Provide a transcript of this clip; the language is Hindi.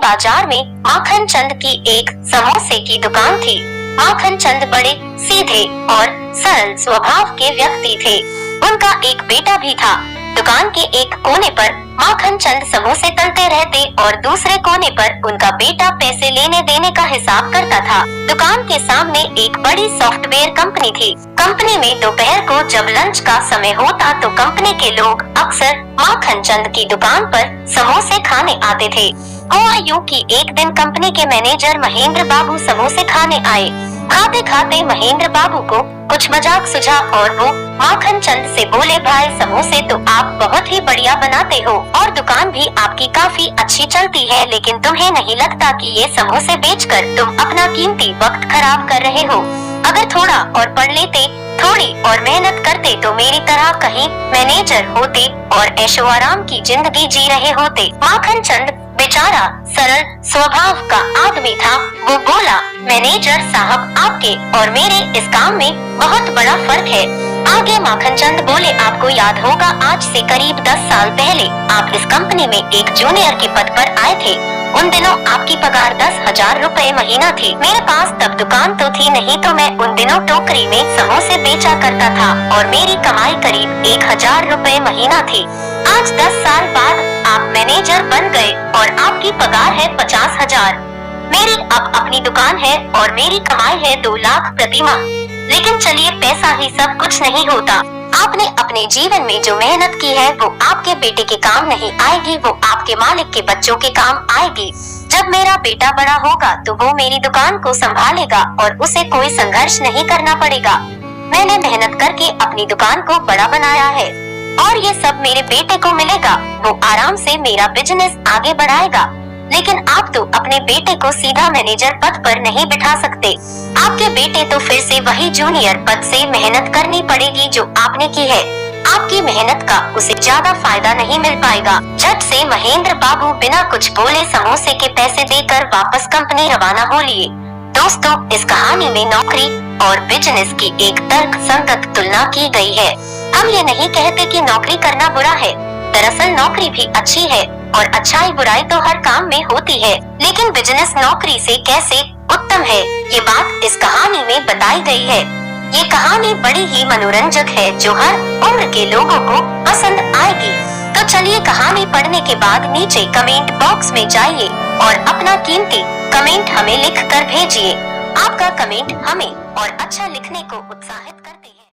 बाजार में माखन चंद की एक समोसे की दुकान थी। माखन चंद बड़े सीधे और सरल स्वभाव के व्यक्ति थे। उनका एक बेटा भी था। दुकान के एक कोने पर माखन चंद समोसे तलते रहते और दूसरे कोने पर उनका बेटा पैसे लेने देने का हिसाब करता था। दुकान के सामने एक बड़ी सॉफ्टवेयर कंपनी थी। कंपनी में दोपहर को जब लंच का समय होता तो कंपनी के लोग अक्सर माखन चंद की दुकान पर समोसे खाने आते थे। हुआ यूं कि एक दिन कंपनी के मैनेजर महेंद्र बाबू समोसे खाने आए। खाते खाते महेंद्र बाबू को कुछ मजाक सूझा और वो माखन चंद से बोले, भाई समोसे तो आप बहुत ही बढ़िया बनाते हो और दुकान भी आपकी काफी अच्छी चलती है, लेकिन तुम्हें नहीं लगता कि ये समोसे बेचकर तुम अपना कीमती वक्त खराब कर रहे हो? अगर थोड़ा और पढ़ लेते, थोड़ी और मेहनत करते तो मेरी तरह कहीं मैनेजर होते और ऐशो आराम की जिंदगी जी रहे होते। माखन चंद बेचारा सरल स्वभाव का आदमी था। वो बोला, मैनेजर साहब, आपके और मेरे इस काम में बहुत बड़ा फर्क है। आगे माखन चंद बोले, आपको याद होगा आज से करीब 10 साल पहले आप इस कंपनी में एक जूनियर के पद पर आए थे। उन दिनों आपकी पगार 10,000 रुपए महीना थी। मेरे पास तब दुकान तो थी नहीं, तो मैं उन दिनों टोकरी में समोसे बेचा करता था और मेरी कमाई करीब 1,000 रुपए महीना थी। आज 10 साल बाद आप मैनेजर बन गए और आपकी पगार है 50,000। मेरी अब अपनी दुकान है और मेरी कमाई है 2 लाख प्रति माह। लेकिन चलिए, पैसा ही सब कुछ नहीं होता। आपने अपने जीवन में जो मेहनत की है वो आपके बेटे के काम नहीं आएगी, वो आपके मालिक के बच्चों के काम आएगी। जब मेरा बेटा बड़ा होगा तो वो मेरी दुकान को संभालेगा और उसे कोई संघर्ष नहीं करना पड़ेगा। मैंने मेहनत करके अपनी दुकान को बड़ा बनाया है और ये सब मेरे बेटे को मिलेगा। वो आराम से मेरा बिजनेस आगे बढ़ाएगा। लेकिन आप तो अपने बेटे को सीधा मैनेजर पद पर नहीं बिठा सकते। आपके बेटे तो फिर से वही जूनियर पद से मेहनत करनी पड़ेगी जो आपने की है। आपकी मेहनत का उसे ज्यादा फायदा नहीं मिल पाएगा। झट से महेंद्र बाबू बिना कुछ बोले समोसे के पैसे देकर वापस कंपनी रवाना हो लिए। दोस्तों, इस कहानी में नौकरी और बिजनेस की एक तर्क संगत तुलना की गई है। हम ये नहीं कहते कि नौकरी करना बुरा है। दरअसल नौकरी भी अच्छी है और अच्छाई बुराई तो हर काम में होती है, लेकिन बिजनेस नौकरी से कैसे उत्तम है, ये बात इस कहानी में बताई गई है। ये कहानी बड़ी ही मनोरंजक है जो हर उम्र के लोगों को पसंद आएगी। तो चलिए, कहानी पढ़ने के बाद नीचे कमेंट बॉक्स में जाइए और अपना कीमती कमेंट हमें लिख कर भेजिए। आपका कमेंट हमें और अच्छा लिखने को उत्साहित करते हैं।